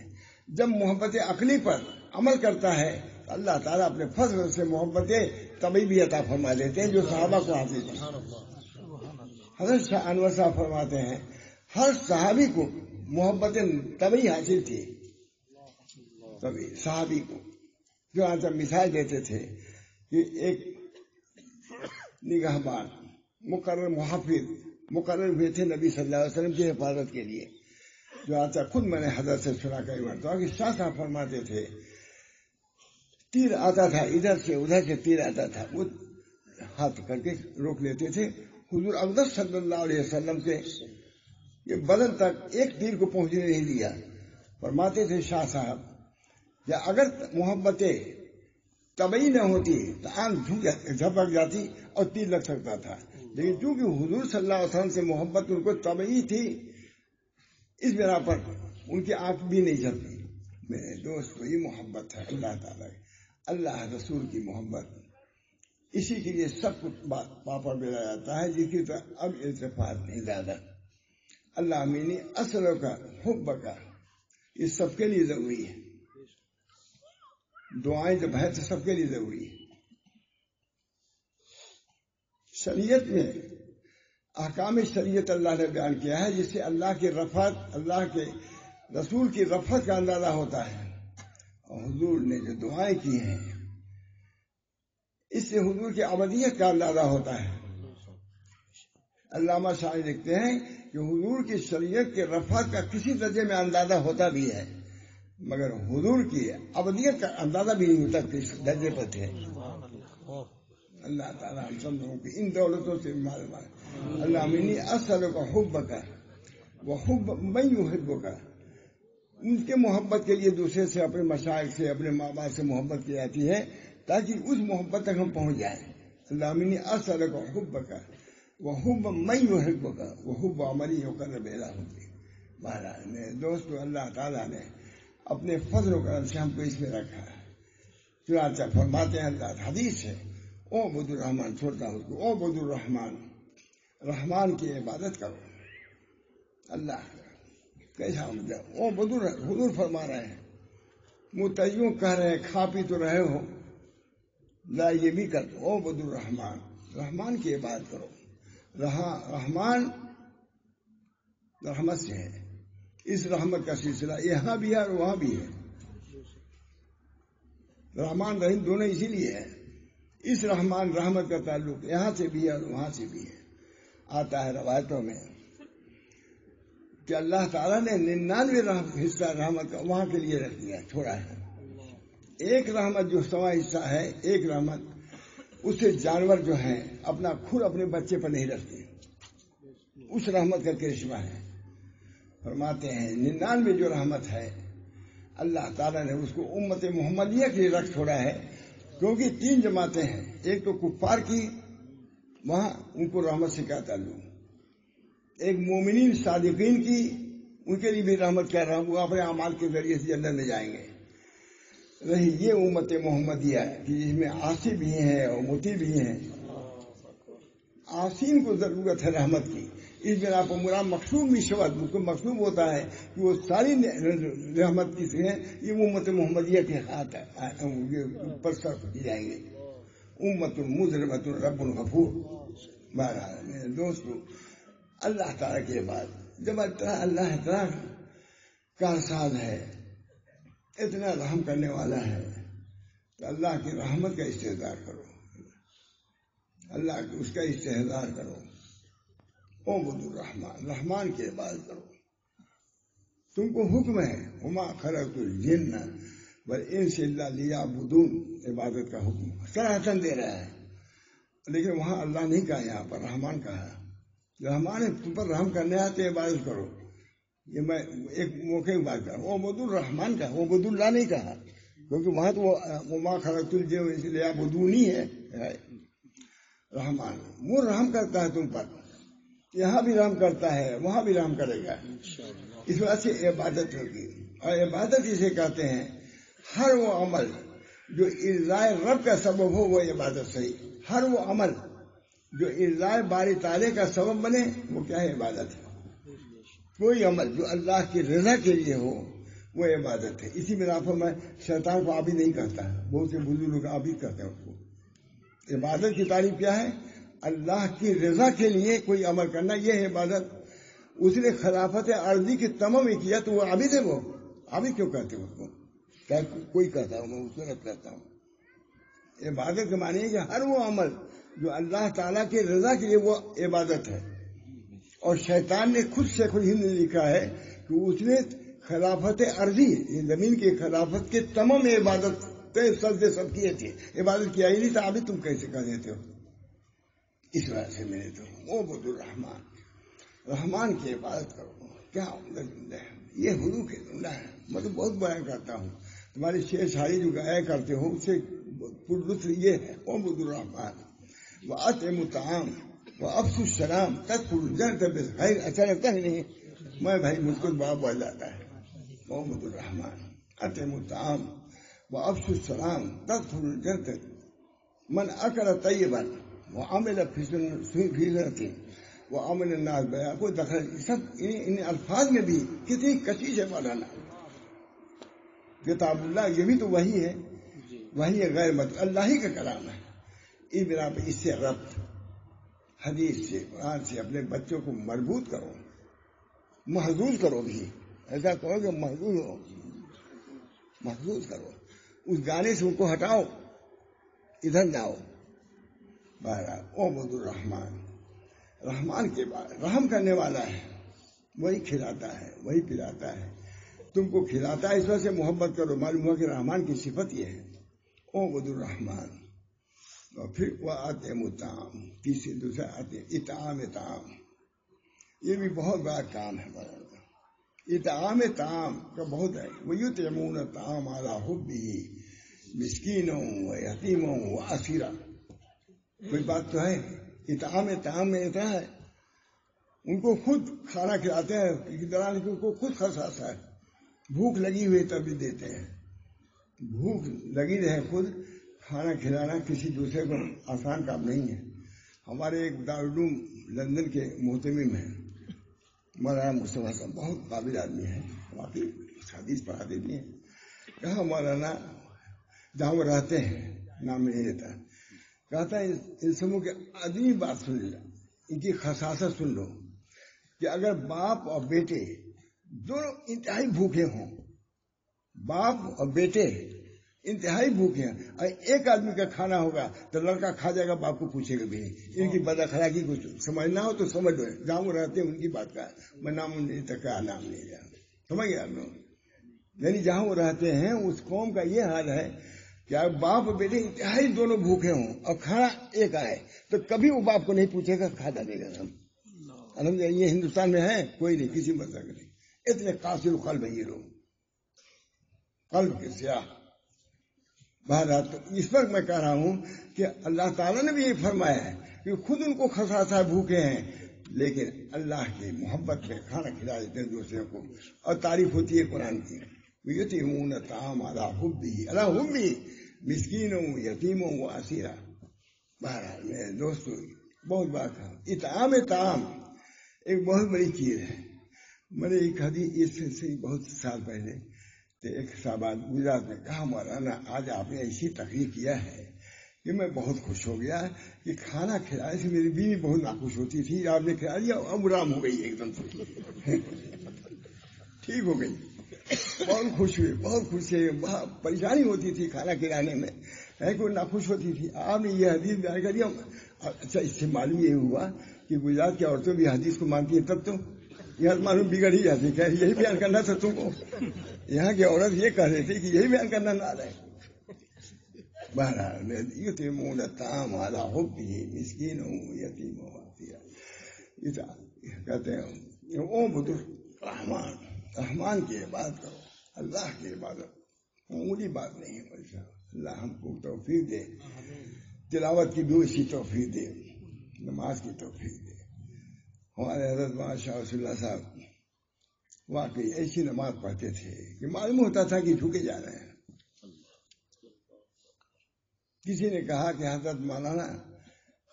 جب محبت عقلی پر عمل کرتا ہے تو اللہ تعالیٰ اپنے فضل سے محبت طبعی بھی عطا فرما دیتے ہیں، جو صحابہ کو حاصل تھی. حضرت شاہ انور صاحب فرماتے ہیں ہر صحابی کو محبت طبعی حاصل تھی. طبعی صحابی کو جو آج مثال دیتے تھے کہ ایک نگہبان مقرر محافظ مقرر ہوئے تھے نبی صلی اللہ علیہ وسلم کی حفاظت کے لیے. جو آتا خود میں نے حضرت سے سنا کئی مرتبہ کہ شاہ صاحب فرماتے تھے تیر آتا تھا، ادھر سے ادھر سے تیر آتا تھا، وہ ہاتھ کر کے روک لیتے تھے. حضور اقدس صلی اللہ علیہ وسلم سے یہ بدن تک ایک تیر کو پہنچنے نہیں دیا. فرماتے تھے شاہ صاحب کہ اگر محبتیں طبعی نہ ہوتی تو آنکھ جھپک جاتی اور تیر لگ سکتا تھا، لیکن چونکہ حضور صلی اللہ علیہ وسلم سے محبت ان کو طبعی تھی، اس بنا پر ان کی آنکھ بھی نہیں جھپکی۔ میرے دوست، یہ محبت ہے اللہ تعالیٰ کی، اللہ رسول کی محبت، اسی کے لیے سب کچھ پاپا بیلا جاتا ہے، جس کی تو اب التفات نہیں زیادہ۔ اللہ مینی اصل کا حب کا، یہ سب کے لیے ضروری ہے، دعائیں جب ہے تو سب کے لیے ضروری ہے۔ شریعت میں احکام شریعت اللہ نے بیان کیا ہے، جس سے اللہ کی رفعت، اللہ کے رسول کی رفعت کا اندازہ ہوتا ہے، اور حضور نے جو دعائیں کی ہیں اس سے حضور کی ابدیت کا اندازہ ہوتا ہے۔ علامہ شاعر لکھتے ہیں کہ حضور کی شریعت کے رفعت کا کسی درجے میں اندازہ ہوتا بھی ہے، مگر حضور کی ابدیت کا اندازہ بھی نہیں ہوتا کس درجے پر تھے۔ اللہ تعالیٰ ہم سب لوگوں کی ان دولتوں سے معلوم ہے۔ اللہ منی اصل کا حب کا وہ حب من یحبک کا، ان کے محبت کے لیے دوسرے سے، اپنے مشائخ سے، اپنے ماں باپ سے محبت کی جاتی ہے تاکہ اس محبت تک ہم پہنچ جائیں۔ اللہ منی اصل کا حب کا وہ حب من یحبک کا وہ حب عملی ہو کر بیلا ہوتی۔ مہاراج میرے دوست، اللہ تعالیٰ نے اپنے فضل و کرم سے ہم کو اس میں رکھا ہے۔ چنانچہ فرماتے ہیں اللہ حدیث ہے، او عبد الرحمن، چھوڑتا ہوں اس کو، او عبد الرحمن، رحمان کی عبادت کرو۔ اللہ کیسا او عبد حضور فرما رہے ہیں، متعیوں کہہ رہے ہیں، کھا پی تو رہے ہو، لا یہ بھی کر دو، او عبد الرحمن، رحمان کی عبادت کرو۔ رحمان رحمت سے ہے، اس رحمت کا سلسلہ یہاں بھی ہے اور وہاں بھی ہے۔ رحمان رحیم دونوں اسی لیے ہے۔ اس رحمان رحمت کا تعلق یہاں سے بھی ہے اور وہاں سے بھی ہے۔ آتا ہے روایتوں میں کہ اللہ تعالیٰ نے 99 حصہ رحمت کا وہاں کے لیے رکھ دیا، چھوڑا ہے۔ ایک رحمت جو سوا حصہ ہے، ایک رحمت اس سے جانور جو ہیں اپنا کھر اپنے بچے پر نہیں رکھتے، اس رحمت کا کرشمہ ہے۔ فرماتے ہیں 99 جو رحمت ہے اللہ تعالیٰ نے اس کو امت محمدیہ کے لیے رکھ چھوڑا ہے، کیونکہ 3 جماعتیں ہیں، ایک تو کفار کی، وہاں ان کو رحمت سے کیا تعلق، ایک مومنین صادقین کی، ان کے لیے بھی رحمت کہہ رہا ہوں، وہ اپنے اعمال کے ذریعے سے جنت میں جائیں گے۔ رہی یہ امت محمدیہ کہ جس میں عاصی بھی ہیں اور مطیع بھی ہیں، عاصین کو ضرورت ہے رحمت کی، اس بنا پر مراد مقصود بھی شبد کو مقصود ہوتا ہے کہ وہ ساری رحمت کی سے یہ امت محمدیہ کے ہاتھ پر صرف کی جائیں گے۔ امت مجرمۃ رب الغفور۔ بہرحال میرے دوستو، اللہ تعالیٰ کے بعد جب اللہ اتنا کارساز ہے، اتنا رحم کرنے والا ہے، تو اللہ کی رحمت کا استحضار کرو، اللہ کی اس کا استحضار کرو۔ او عبد الرحمن، رحمان کی عبادت کرو۔ تم کو حکم ہے، وما خلقت الجن والانس الا لیعبدون، عبادت کا حکم صراحتاً دے رہا ہے، لیکن وہاں اللہ نہیں کہا، یہاں پر رحمان کہا۔ رحمان ہے، تم پر رحم کرنے آتے عبادت کرو۔ یہ میں ایک موقع کی بات کر رہا ہوں، عبد الرحمان کا، عبد اللہ نہیں کہا، کیونکہ وہاں تو وما خلقت الجن والانس الا لیعبدون ہی ہے۔ رحمان وہ رحم کرتا ہے تم پر، یہاں بھی رحم کرتا ہے، وہاں بھی رحم کرے گا۔ اس وجہ سے عبادت ہوگی، اور عبادت اسے کہتے ہیں ہر وہ عمل جو ارضائے رب کا سبب ہو وہ عبادت صحیح۔ ہر وہ عمل جو ارضائے باری تعالیٰ کا سبب بنے وہ کیا ہے؟ عبادت ہے۔ کوئی عمل جو اللہ کی رضا کے لیے ہو وہ عبادت ہے۔ اسی بنا پر میں شیطان کو عابد نہیں کہتا، بہت سے بزرگ لوگ عابد کہتے ہیں اس کو۔ عبادت کی تعریف کیا ہے؟ اللہ کی رضا کے لیے کوئی عمل کرنا، یہ ہے عبادت۔ اس نے خلافت عرضی کی تمام کیا تو وہ عابد ہے۔ وہ عابد کیوں کہتے ہیں اس کو؟ کوئی کہتا ہوں، میں اس کو کہتا ہوں۔ عبادت کے معنی ہے کہ ہر وہ عمل جو اللہ تعالیٰ کی رضا کے لیے وہ عبادت ہے۔ اور شیطان نے خود شیخ الہند نے لکھا ہے کہ اس نے خلافت عرضی، زمین کی خلافت کے تمام عبادت سجدے سب کیے تھے، عبادت کیا ہی نہیں تھا، عابد تم کیسے کہہ دیتے ہو؟ اس وجہ سے میں نے تو وہ عبد الرحمان، رحمان کی عبادت کرو۔ کیا یہ حضور کے جملہ ہے۔ میں تو بہت بیان کرتا ہوں. تمہاری شعر شاعری جو گایا کرتے ہو اس سے پرلطف یہ ہے اعبدوا الرحمن واطعموا الطعام وافشوا السلام تدخلوا الجنة بخیر. اچھا لگتا ہے نہیں؟ میں بھائی مجھ کو بڑا بڑھ جاتا ہے. اعبدوا الرحمن اطعموا الطعام وافشوا السلام تدخلوا الجنة من اکل طیبا وعمل فی سنته وعمل الناس بیا کو دخل. سب ان الفاظ میں بھی کتنی کشش ہے مولانا. کتاب اللہ یہ بھی تو وہی ہے, وہی ہے غیر مت اللہ ہی کا کلام ہے. اس بنا پہ اس سے ربط حدیث سے قرآن سے اپنے بچوں کو مربوط کرو, محظوظ کرو. بھی ایسا کرو کہ محظوظ کرو. اس گانے سے ان کو ہٹاؤ, ادھر جاؤ. بہرحال اعبدوا الرحمن, رحمان کے بعد رحم کرنے والا ہے, وہی کھلاتا ہے وہی پلاتا ہے. تم کو کھلاتا ہے اس وجہ سے محبت کرو. معلوم ہوا کہ رحمان کی صفت یہ ہے اعبدوا الرحمن. اور پھر واطعموا الطعام, تیسری دوسرا اطعام طعام. یہ بھی بہت بڑا کام ہے. اطعام طعام کا بہت ہے. وَيُطْعِمُونَ الطَّعَامَ عَلَىٰ حُبِّهِ مِسْكِينًا وَيَتِيمًا وَأَسِيرًا. کوئی بات تو ہے. اطعام طعام میں اتنا ہے ان کو خود کھانا کھلاتے ہیں. دوران ان کو خود خرساتا ہے. بھوک لگی ہوئی تب بھی دیتے ہیں. بھوک لگی رہے خود کھانا کھلانا کسی دوسرے کو آسان کام نہیں ہے. ہمارے ایک دارالعلوم لندن کے محتمم ہیں مولانا مصطفیٰ صاحب, بہت قابل آدمی ہیں, واقعی حدیث پڑھاتے بھی ہیں. کہا مولانا جہاں وہ رہتے ہیں نام نہیں لیتا, کہتا ہے ان سبوں کے آدمی بات سن لو, ان کی خصاصت سن لو کہ اگر باپ اور بیٹے دونوں انتہائی بھوکے ہوں, باپ اور بیٹے انتہائی بھوکے ہیں, اور ایک آدمی کا کھانا ہوگا تو لڑکا کھا جائے گا, باپ کو پوچھے گا بھی نہیں. ان کی بد اخلاقی کو سمجھنا ہو تو سمجھ لو. جہاں وہ رہتے ہیں ان کی بات کا میں نام نہیں تک کا نام نہیں لیا, سمجھ گیا آپ لوگ. یعنی جہاں وہ رہتے ہیں اس قوم کا یہ حال ہے کہ باپ اور بیٹے انتہائی دونوں بھوکے ہوں اور کھانا ایک آئے تو کبھی وہ باپ کو نہیں پوچھے گا کھا ڈالے گا. الحمد للہ یہ ہندوستان میں ہے, کوئی نہیں, کسی مسئلہ کا نہیں. اتنے قاصر قلب ہے یہ لوگ, قلب کے سیاہ. بہرحال تو اس وقت میں کہہ رہا ہوں کہ اللہ تعالیٰ نے بھی یہ فرمایا ہے کہ خود ان کو خساسا بھوکے ہیں, لیکن اللہ کی محبت میں کھانا کھلا دیتے ہیں دوسرے کو. اور تعریف ہوتی ہے قرآن کی, یطعمون الطعام علی حبہ مسکینوں یتیموں و اسیرا. بہرحال میرے دوستو بہت بات ہے. اطعام طعام ایک بہت بڑی چیز ہے. میں نے ایک حدیث اس سے بہت سال پہلے ایک صاحب گجرات میں کہا مولانا آج آپ نے ایسی تقریر کیا ہے کہ میں بہت خوش ہو گیا کہ کھانا کھلانے سے میری بیوی بہت ناخوش ہوتی تھی, آپ نے کھلا دیا اب آرام ہو گئی ایک دم سے, ٹھیک ہو گئی. بہت خوش ہوئی, بہت خوش ہے. بہت پریشانی ہوتی تھی کھانا کھلانے میں, کوئی ناخوش ہوتی تھی. آپ نے یہ حدیث بیان کر دیا. اچھا اس سے معلوم یہ ہوا کہ گجرات کی عورتیں بھی حدیث کو مانتی ہیں, تب تو یہاں معلوم بگڑ ہی جاتی. کہ یہی بیان کرنا تھا تم کو, یہاں کی عورت یہ کہہ رہی تھی کہ یہی بیان کرنا نہ رہے. بہرحال یطعمون الطعام علی حبہ مسکینوں یتیموں واسیرا. کہتے ہیں اعبدوا الرحمن, رحمان کی عبادت کرو, اللہ کی عبادت معمولی بات نہیں ہے. اللہ ہم کو توفیق دے, تلاوت کی بھی اسی توفیق دے, نماز کی توفیق دے. ہمارے حضرت مولانا شاہ رسول اللہ صاحب واقعی ایسی نماز پڑھتے تھے کہ معلوم ہوتا تھا کہ جھکے جا رہے ہیں. کسی نے کہا کہ حضرت مولانا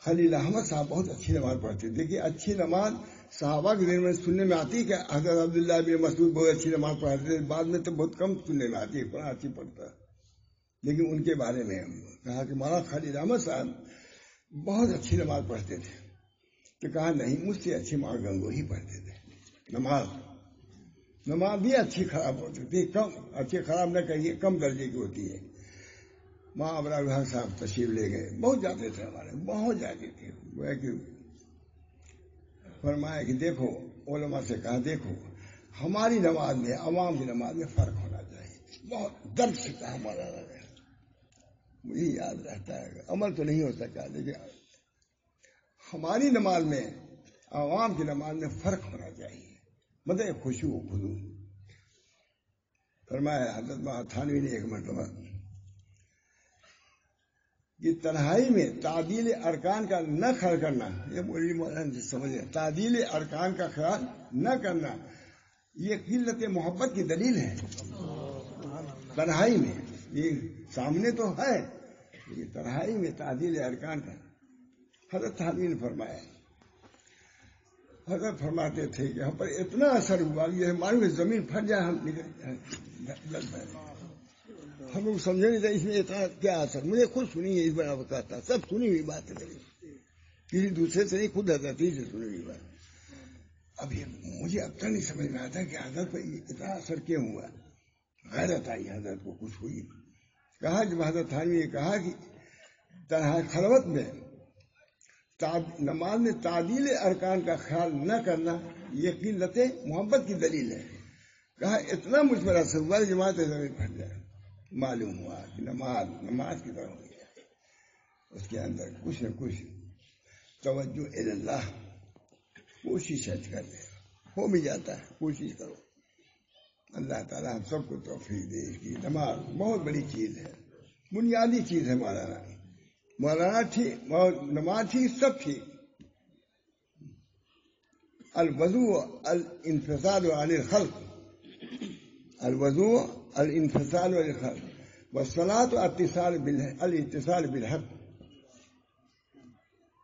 خلیل احمد صاحب بہت اچھی نماز پڑھتے. دیکھیے اچھی نماز صحابہ کے دن میں سننے میں آتی ہے کہ حضرت عبداللہ بن مسعود بہت اچھی نماز پڑھتے تھے, بعد میں تو بہت کم سننے میں آتی ہے, قرآن اچھی پڑھتا. لیکن ان کے بارے میں کہا کہ مولانا خلیل احمد صاحب بہت اچھی نماز پڑھتے تھے. تو کہا نہیں, مجھ سے اچھی ماں گنگوہی پڑھتے تھے. نماز بھی اچھی خراب ہوتی تھی, کم اچھی خراب نہ کہیے, کم درجے کی ہوتی ہے. ماں ابرار الحق صاحب تشریف لے گئے, بہت جاتے تھے ہمارے, بہت جاتے تھے. وہ کہ فرمایا کہ دیکھو, علماء سے کہا دیکھو ہماری نماز میں عوام کی نماز میں فرق ہونا چاہیے. بہت درد سے کہا ہمارا, مجھے یاد رہتا ہے, عمل تو نہیں ہو سکتا, لیکن ہماری نماز میں عوام کی نماز میں فرق ہونا چاہیے, مطلب خشوع و خضوع. فرمایا حضرت تھانوی نے ایک مرتبہ کہ تنہائی میں تعدیل ارکان کا نہ خیال کرنا، یہ بولی مولانا سمجھے، تعدیل ارکان کا خیال نہ کرنا یہ قلت محبت کی دلیل ہے۔ تنہائی میں، یہ سامنے تو ہے، یہ تنہائی میں تعدیل ارکان کا حضرت تھانوی نے فرمایا۔ حضرت فرماتے تھے کہ ہم پر اتنا اثر ہوا کہ ہماری زمین پھٹ جائے، ہم لوگ سمجھے نہیں تھے اس میں اتنا کیا اثر۔ مجھے خود سنی ہے اس بار وقت تھا، سب سنی ہوئی بات ہے میری، کسی دوسرے سے نہیں، خود حضرت ہی سے سنی ہوئی بات۔ اب یہ مجھے اب تک نہیں سمجھ میں آتا کہ حضرت پر اتنا اثر کیوں ہوا۔ غیرت آئی حضرت کو، کچھ ہوئی، کہا جب حضرت تھانوی نے کہا کہ تنہا خلوت میں نماز میں تعدیل ارکان کا خیال نہ کرنا یہ قلت محبت کی دلیل ہے، کہا اتنا مجھ پر اثر ہوا جماعت زمین پھٹ جائے۔ معلوم ہوا کہ نماز کی طرح ہوئی ہے، اس کے اندر کچھ نہ کچھ توجہ اللہ، کوشش کر لے، ہو بھی جاتا ہے، کوشش کرو۔ اللہ تعالیٰ ہم سب کو توفیق دے۔ اس کی نماز بہت بڑی چیز ہے، بنیادی چیز ہے۔ مولانا ٹھیک، نماز ٹھیک، سب ٹھیک۔ الوضوء الانفصال عن الخلق، الوضوء الانفصال عن الخلق، والصلاة الاتصال بالحق۔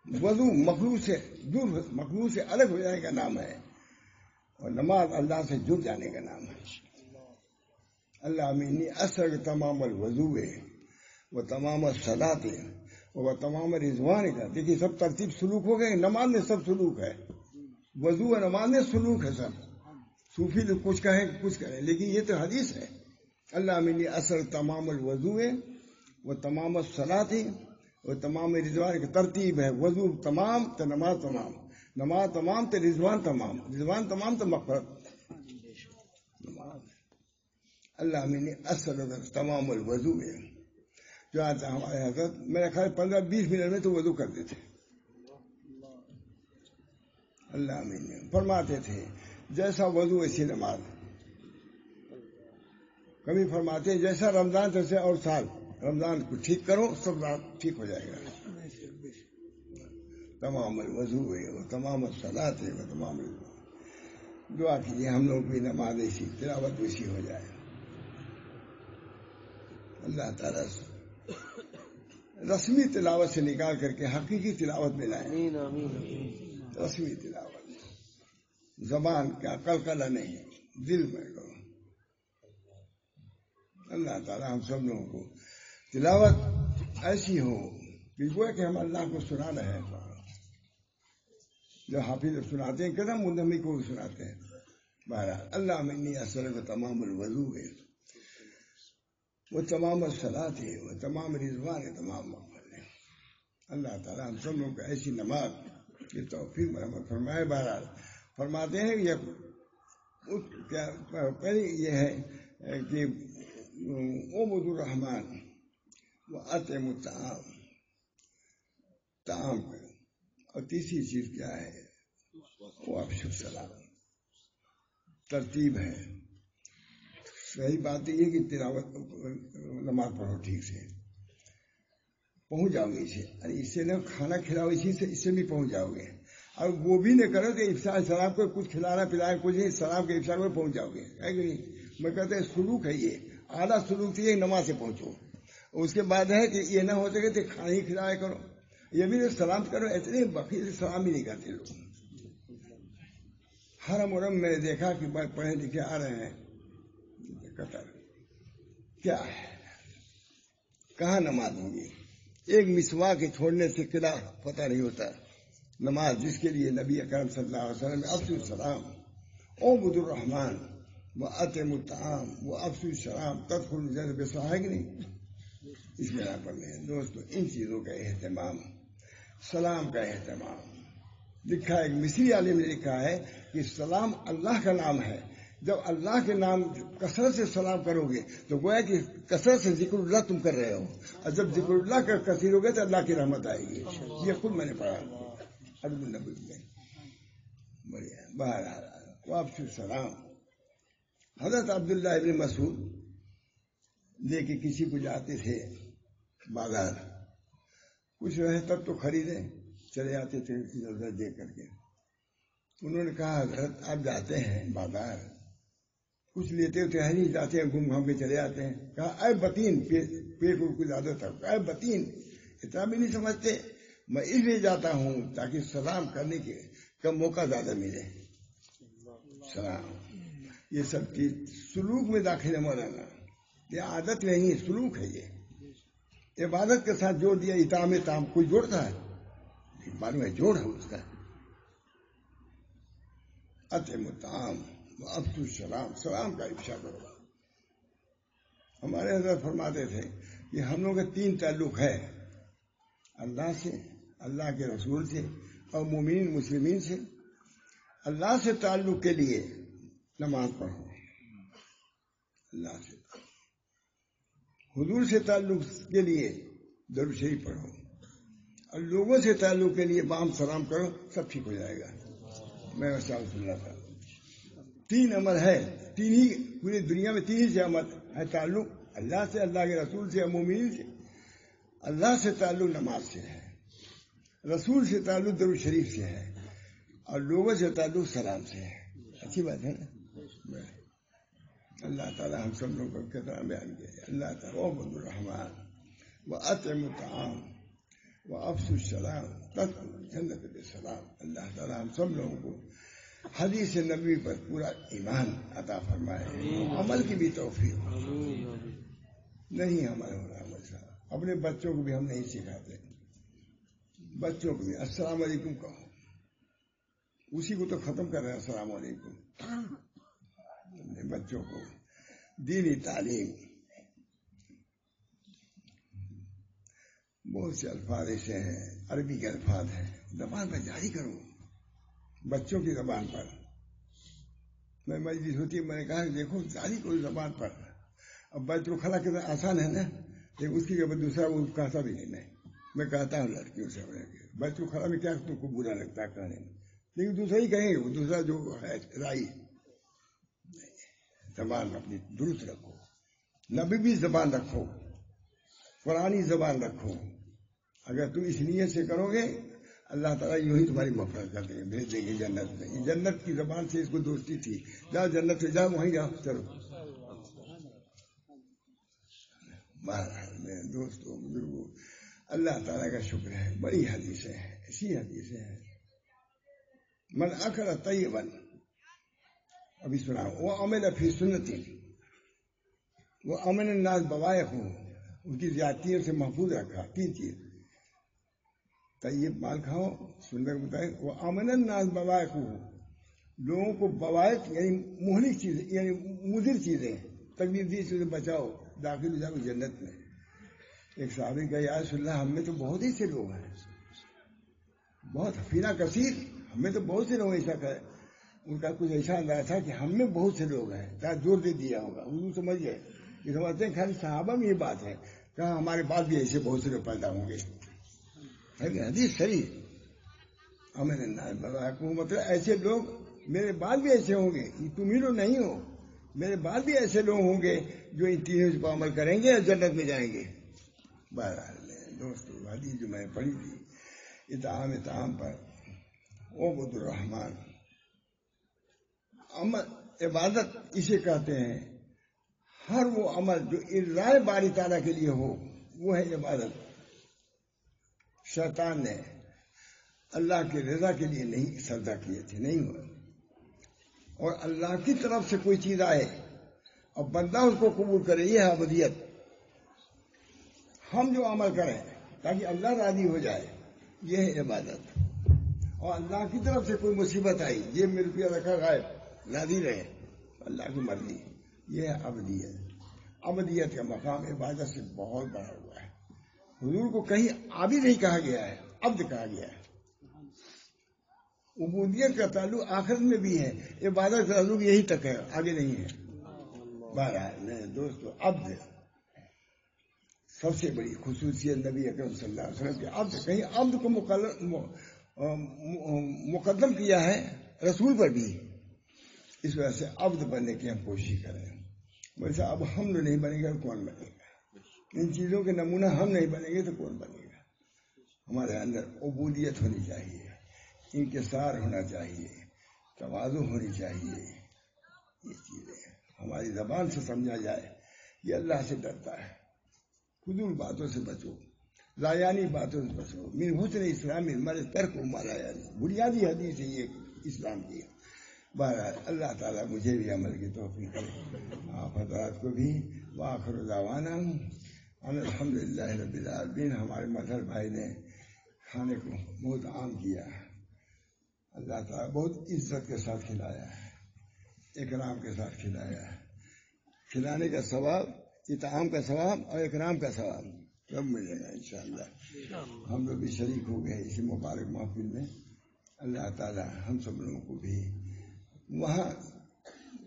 وضوء مخلوق سے دور، مخلوق سے الگ ہو جانے کا نام ہے، اور نماز اللہ سے جڑ جانے کا نام ہے۔ اللہ انی اثر تمام الوضوء و تمام الصلاۃ و تمام رضوان کا۔ دیکھیے سب ترتیب سلوک ہو گئے، نماز میں سب سلوک ہے، وضو و نماز میں سلوک ہے سب۔ صوفی تو کچھ کہیں کچھ کریں، لیکن یہ تو حدیث ہے۔ اللہ انی اثر تمام الوضوء و تمام الصلاۃ و تمام رضوان کی ترتیب ہے۔ وضو تمام تو نماز تمام، نماز تمام تو رضوان تمام، رضوان تمام تو مغفرت۔ اللہ نے اثر تمام الوضو ہے، جو آتا ہمارے حضرت میرے خیال 15-20 منٹ میں تو وضو کرتے تھے۔ اللہ نے فرماتے تھے جیسا وضو ایسی نماز۔ کبھی فرماتے ہیں جیسا رمضان جیسے اور سال، رمضان کو ٹھیک کرو سب رات ٹھیک ہو جائے گا۔ تمام الوضو ہے، وہ تمام الصلاۃ ہے، وہ تمام دعا کیجیے ہم لوگ بھی نماز ایسی، تلاوت ایسی ہو جائے۔ اللہ تعالیٰ رسمی تلاوت سے نکال کر کے حقیقی تلاوت میں لائیں۔ رسمی تلاوت، زبان کا قلقلہ نہیں، دل میں کرو۔ اللہ تعالیٰ ہم سب لوگوں کو تلاوت ایسی ہو کہ گویا کہ ہم اللہ کو سنا رہے ہیں۔ جو حافظ سناتے ہیں قدم مدمی کو بھی سناتے ہیں۔ بہرحال اللہ منی اثر و تمام الوضو ہے، وہ تمام الصلاۃ ہے، وہ تمام رضوان ہے، تمام مغفرت ہے۔ اللہ تعالیٰ ہم سب لوگوں کو ایسی نماز کی توفیق مرحمت فرمائے۔ بہرحال فرماتے ہیں پہلے یہ ہے کہ عبد الرحمن وأطعم الطعام، طعام کا، اور تیسری چیز کیا ہے وہ افشوا السلام۔ ترتیب ہے، صحیح بات یہ کہ تلاوت نماز پڑھو ٹھیک سے، پہنچ جاؤ گے اسے، اس سے نہ کھانا کھلاؤ اسی سے، اس سے بھی پہنچ جاؤ گے۔ اور وہ بھی نہ کرو کہ افطار سلام کو کچھ کھلانا پلانا کچھ نہیں، سلام کے افطار میں پہنچ جاؤ گے، ہے کہ نہیں؟ میں کہتے ہیں سلوک ہے یہ، اعلیٰ سلوک تھی نماز سے پہنچو۔ اس کے بعد ہے کہ یہ نہ ہو سکے تو کھانا ہی کھلایا کرو، یہ بھی سلام کرو، اتنے بخیل سے سلام ہی نہیں کرتے لوگ۔ حرم ورم میں نے دیکھا کہ پڑھے لکھے آ رہے ہیں، قطر کیا ہے، کہاں نماز ہوگی؟ ایک مسواک کے چھوڑنے سے قلعہ پتہ نہیں ہوتا۔ نماز جس کے لیے نبی اکرم صلی اللہ علیہ وسلم افشوا السلام، عبد الرحمن وأطعم الطعام وافشوا السلام تدخلوا الجنة بسلام، ہے کہ نہیں؟ اس بنا پر دوستو ان چیزوں کا اہتمام، سلام کا اہتمام۔ لکھا ایک مصری عالم نے لکھا ہے کہ سلام اللہ کا نام ہے، جب اللہ کے نام کثرت سے سلام کرو گے تو گویا کہ کثرت سے ذکر اللہ تم کر رہے ہو، اور جب ذکر اللہ کا کثیر ہوگا تو اللہ کی رحمت آئے گی۔ یہ خود میں نے پڑھا ادب النبی میں۔ بڑھیا، بہرحال وافشوا السلام۔ حضرت عبداللہ ابن مسعود لے کے کسی کو جاتے تھے بازار، کچھ رہے تب تو خریدیں، چلے آتے تھے ادھر ادھر دیکھ کر کے۔ انہوں نے کہا حضرت آپ جاتے ہیں بازار، کچھ لیتے ہوتے ہیں نہیں، جاتے ہیں گھوم گھام کے چلے آتے ہیں۔ کہا اے بتین، پیٹ کو زیادہ تھا، اے بتین اتنا بھی نہیں سمجھتے، میں اس لیے جاتا ہوں تاکہ سلام کرنے کا موقع زیادہ ملے۔ سلام یہ سب چیز سلوک میں داخل ہے مولانا، یہ عادت نہیں سلوک ہے۔ یہ عبادت کے ساتھ جوڑ دیا، اطعام طعام کوئی جوڑتا ہے؟ معلوم ہے جوڑ ہے اس کا۔ اطعم الطعام وافشوا السلام، سلام کا افشا کرو۔ ہمارے حضرت فرماتے تھے کہ ہم لوگ کا 3 تعلق ہے، اللہ سے، اللہ کے رسول سے اور مومنین مسلمین سے۔ اللہ سے تعلق کے لیے نماز پڑھو، اللہ سے، حضور سے تعلق کے لیے درود شریف پڑھو، اور لوگوں سے تعلق کے لیے بام سلام کرو، سب ٹھیک ہو جائے گا۔ میں ویسا رسول اللہ تھا 3 عمل ہے، 3 ہی پوری دنیا میں 3 ہی سے عمل ہے تعلق، اللہ سے، اللہ کے رسول سے، مومنین سے۔ اللہ سے تعلق نماز سے ہے، رسول سے تعلق درود شریف سے ہے، اور لوگوں سے تعلق سلام سے ہے۔ اچھی بات ہے نا؟ اللہ تعالیٰ ہم سب لوگوں کو کتنا بیان کیا۔ اللہ تعالیٰ عبد الرحمن وأطعم الطعام وافشوا السلام تدخلوا الجنة بسلام۔ اللہ تعالیٰ ہم سب لوگوں کو حدیث نبی پر پورا ایمان عطا فرمائے، عمل کی بھی توفیق۔ نہیں عمل ہو رہا عمل صاحب، اپنے بچوں کو بھی ہم نہیں سکھاتے، بچوں کو بھی السلام علیکم کہو، اسی کو تو ختم کر رہے ہیں السلام علیکم۔ بچوں کو دینی تعلیم، بہت سے الفاظ ایسے ہیں، عربی کے الفاظ ہیں، زبان پر جاری کرو، بچوں کی زبان پر۔ میں مجلس ہوتی ہے، میں نے کہا دیکھو جاری کرو زبان پر۔ اب بچ کو کھڑا کرنا آسان ہے نا، لیکن اس کی جگہ دوسرا وہ کہتا بھی نہیں۔ میں کہتا ہوں لڑکیوں سے بچ کو کھڑا میں کیا تم کو برا لگتا ہے کہنے میں، لیکن دوسرا ہی کہیں گے، وہ دوسرا جو ہے رائی۔ زبان اپنی درست رکھو، نبوی زبان رکھو، قرآنی زبان رکھو۔ اگر تم اس نیت سے کرو گے، اللہ تعالیٰ یوں ہی تمہاری مغفرت کر دیں گے، بھیج دیں گے جنت میں۔ جنت کی زبان سے اس کو دوستی تھی، جاؤ جنت سے جاؤ، وہیں جاؤ، چلو۔ بہرحال دوستوں بزرگوں، اللہ تعالیٰ کا شکر ہے، بڑی حدیثیں ہیں، ایسی حدیثیں ہیں۔ من اکل طیبا، ابھی سنا، وہ عمل فی سنتی، وہ امن الناس بوائق ہو، ان کی زیادتیوں سے محفوظ رکھا۔ 3 چیز، طیب مال کھاؤ، سنت بتائے، وہ امن الناس بوائق ہو، لوگوں کو بوائق یعنی مہلک چیزیں، یعنی مضر چیزیں، تکلیف دی چیزیں بچاؤ، داخل ہو جاؤ جنت میں۔ ایک صحابی کا یا رسول اللہ ہم میں تو بہت ہی سے لوگ ہیں، بہت حفیظہ کثیر، ہم میں تو بہت سے لوگ ایسا کرے۔ ان کا کچھ ایسا اندازہ تھا کہ ہم میں بہت سے لوگ ہیں، کیا زور دے دیا ہوگا، حضور سمجھ گئے کہ سمجھتے ہیں خالی صحابہ میں یہ بات ہے، کہا ہمارے بعد بھی ایسے بہت سے لوگ پیدا ہوں گے۔ حدیث صحیح، امن الناس، مطلب ایسے لوگ میرے بعد بھی ایسے ہوں گے، تم ہی لوگ نہیں ہو، میرے بعد بھی ایسے لوگ ہوں گے جو ان 3 پر عمل کریں گے اور جنت میں جائیں گے۔ بہرحال دوستو، حدیث جو میں نے پڑھی تھی اطعام طعام پر، عبد الرحمن، عمل عبادت اسے کہتے ہیں، ہر وہ عمل جو ارضائے باری تعالیٰ کے لیے ہو وہ ہے عبادت۔ شیطان نے اللہ کی رضا کے لیے نہیں سجدہ کیے تھے، نہیں ہوا، اور اللہ کی طرف سے کوئی چیز آئے اور بندہ اس کو قبول کرے، یہ ہے عبودیت۔ ہم جو عمل کریں تاکہ اللہ راضی ہو جائے، یہ ہے عبادت۔ اور اللہ کی طرف سے کوئی مصیبت آئی، یہ میں روپیہ رکھا غائب، راضی رہے، اللہ کی مرضی، یہ ہے عبودیت۔ عبودیت کا مقام عبادت سے بہت بڑا ہوا ہے۔ حضور کو کہیں عابد نہیں کہا گیا ہے، عبد کہا گیا ہے۔ عبودیت کا تعلق آخرت میں بھی ہے، عبادت کا تعلق یہی تک ہے، آگے نہیں ہے۔ بہرحال دوستو، عبد سب سے بڑی خصوصیت نبی اکرم صلی اللہ علیہ وسلم کے عبد، کہیں عبد کو مقدم کیا ہے رسول پر بھی، اس وجہ سے عبد بننے کی ہم کوشش کریں۔ ویسے اب ہم لوگ نہیں بنے گا، کون بنے گا؟ ان چیزوں کے نمونہ ہم نہیں بنیں گے تو کون بنے گا؟ ہمارے اندر عبودیت ہونی چاہیے، انکسار ہونا چاہیے، تواضع ہونی چاہیے. یہ چیزیں ہماری زبان سے سمجھا جائے یہ اللہ سے ڈرتا ہے. فضول باتوں سے بچو، لایانی باتوں سے بچو. من حسن اسلام المرء ترک ما لا یعنی، بنیادی حدیث ہے یہ اسلام کی. بہرحال اللہ تعالیٰ مجھے بھی عمل کی توفیق کرے، آپ حضرات کو بھی. وآخر دعوانا ان الحمدللہ رب العالمین. ہمارے مظہر بھائی نے کھانے کو بہت عام کیا، اللہ تعالیٰ بہت عزت کے ساتھ کھلایا ہے، اکرام کے ساتھ کھلایا ہے. کھلانے کا ثواب، اطعام کا ثواب اور اکرام کا ثواب سب ملے گا انشاءاللہ. ہم لوگ بھی شریک ہو گئے اسی مبارک محفل میں. اللہ تعالیٰ ہم سب لوگوں کو بھی وہاں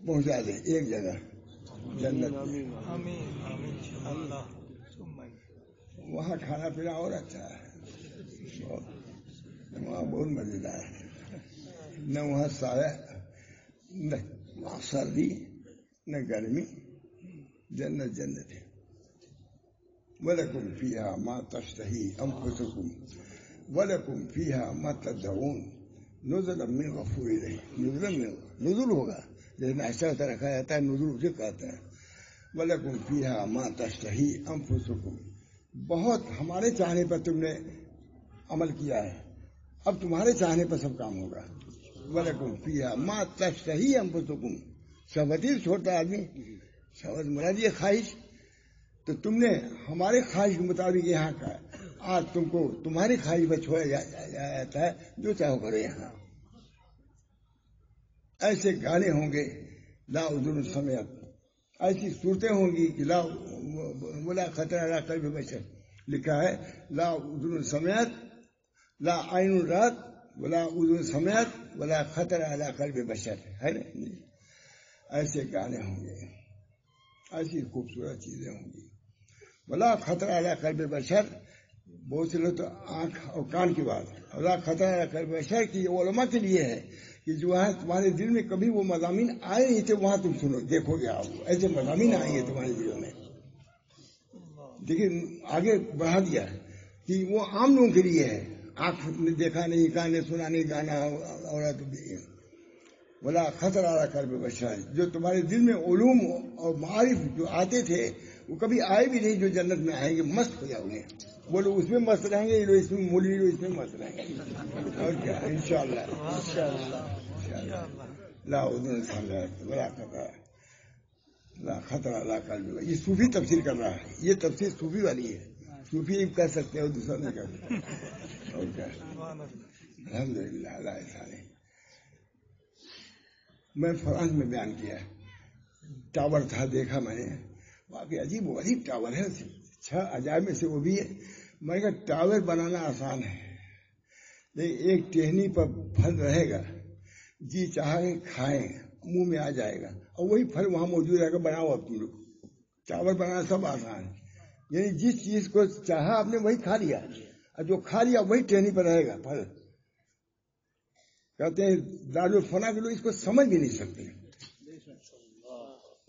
پہنچا دے، ایک جگہ جنت میں. وہاں کھانا پینا اور اچھا ہے، وہاں بہت مزیدار ہے. نہ وہاں سایہ، نہ سردی، نہ گرمی. جنت جنت ہے. وَلَكُمْ فِيهَا مَا تَشْتَهِي أَنفُسُكُمْ وَلَكُمْ فِيهَا مَا تَدَّعُونَ نُزُلًا مِّن غَفُورٍ رَحِيمٍ. نزول ہوگا، جیسے ناشتہ ہوتا رکھا جاتا ہے، نزول اسے کہتے ہیں. وَلَكُمْ فِيهَا مَا تَشْتَهِي أَنفُسُكُمْ. بہت ہمارے چاہنے پر تم نے عمل کیا ہے، اب تمہارے چاہنے پر سب کام ہوگا. وَلَكُمْ فِيهَا مَا تَشْتَهِي أَنفُسُكُمْ. شہوتی چھوڑتا آدمی، شہوت مراد یہ خواہش. تو تم نے ہمارے خواہش کے مطابق یہاں کا، آج تم کو تمہاری خواہش پر چھوڑا جاتا ہے، جو چاہو کرو. یہاں ایسے گانے ہوں گے لا اذن سمعت، ایسی صورتیں ہوں گی کہ لا ولا خطر علی قلب بشر. لکھا ہے لا اذن سمعت، لا عین رات، ولا اذن سمعت، ولا خطر علی قلب بشر. ہے نا؟ ایسے گانے ہوں گے، ایسی خوبصورت چیزیں ہوں گی. ولا خطر علی قلب بشر، بہت سے لوگ تو آنکھ اور کان کی بات. ولا خطر علی قلب بشر کی علماء کے لیے ہے کہ جو ہے تمہارے دل میں کبھی وہ مضامین آئے نہیں تھے، وہاں تم سنو دیکھو گے، آپ ایسے مضامین آئیں گے تمہارے دلوں میں. دیکھیے آگے بڑھا دیا کہ وہ عام لوگوں کے لیے ہے، آنکھ نے دیکھا نہیں، کان نے سنا نہیں، گانا عورت. ولا خطر علی قلب بشر، جو تمہارے دل میں علوم اور معارف جو آتے تھے وہ کبھی آئے بھی نہیں، جو جنت میں آئیں گے مست ہو جاؤ گے. وہ لوگ اس میں مست رہیں گے، یہ لوگ اس میں مولی لوگ اس میں مست رہیں گے. اور کیا انشاءاللہ. لا اذن سمعت ولا خطر، لا خطر علی قلب. یہ صوفی تفسیر کر رہا ہے، یہ تفسیر صوفی والی ہے. صوفی کہہ سکتے ہیں اور دوسرا نہیں کہہ سکتے. اور کیا الحمدللہ اللہ تعالی. میں فرانس میں بیان کیا ہے، ٹاور تھا، دیکھا میں نے، واقعی عجیب و غریب ٹاور ہے. 6 عجائب میں سے وہ بھی ہے. میں کہا ٹاور بنانا آسان ہے، لیکن ایک ٹہنی پر پھل رہے گا، جی چاہے کھائیں، منہ میں آ جائے گا، اور وہی پھل وہاں موجود رہے گا. بناؤ اب تم لوگ. ٹاور بنانا سب آسان ہے، یعنی جس چیز کو چاہا آپ نے وہی کھا لیا، اور جو کھا لیا وہی ٹہنی پر رہے گا پھل. کہتے ہیں دارالفنا کے لوگ اس کو سمجھ بھی نہیں سکتے،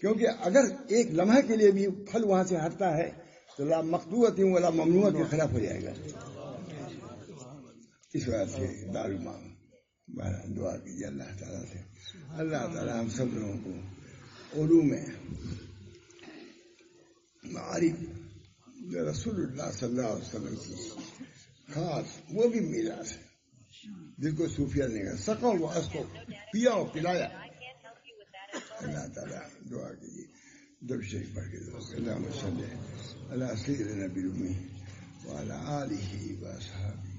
کیونکہ اگر ایک لمحے کے لیے بھی پھل وہاں سے ہٹتا ہے تو لا مقطوعۃ ولا ممنوعۃ کے خلاف ہو جائے گا. اس وجہ سے دارالمعاد دعا کیجیے اللہ تعالیٰ سے. اللہ تعالیٰ ہم سب لوگوں کو علوم معارف رسول اللہ صلی اللہ علیہ وسلم کی خاص وہ بھی میراث ہے، جس کو صوفیہ نے کہا سکو و اسکو، پیا اور پلایا. اللہ تعالیٰ دعا کیجیے، درود شریف پڑھ کے دعا. اللہم صلی علی سیدنا نبی الامی وعلی آلہ واصحابہ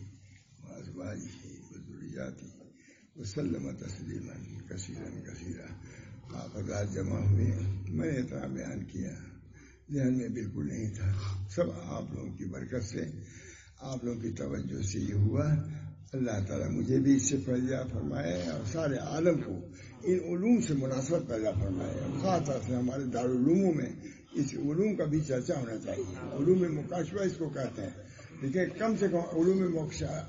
وازواجہ وذریاتہ وسلم تسلیما کثیرا کثیرا. آپ حضرات جمع ہوئے، میں نے اتنا بیان کیا، ذہن میں بالکل نہیں تھا. سب آپ لوگوں کی برکت سے، آپ لوگوں کی توجہ سے یہ ہوا. اللہ تعالیٰ مجھے بھی اس سے فیض فرمائے اور سارے عالم کو ان علوم سے مناسبت پیدا فرمائے. اور خاص طور سے ہمارے دارالعلوموں میں اس علوم کا بھی چرچا ہونا چاہیے. علوم مکاشفہ اس کو کہتے ہیں، لیکن کم سے کم علوم مکاشفہ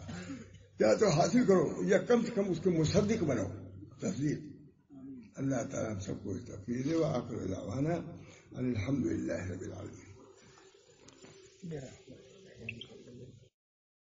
یا تو حاصل کرو یا کم سے کم اس کے مصدق بنو، تصدیق. اللہ تعالیٰ ہم سب کو توفیق دے. وآخر دعوانا الحمدللہ رب العالمین. برحمتك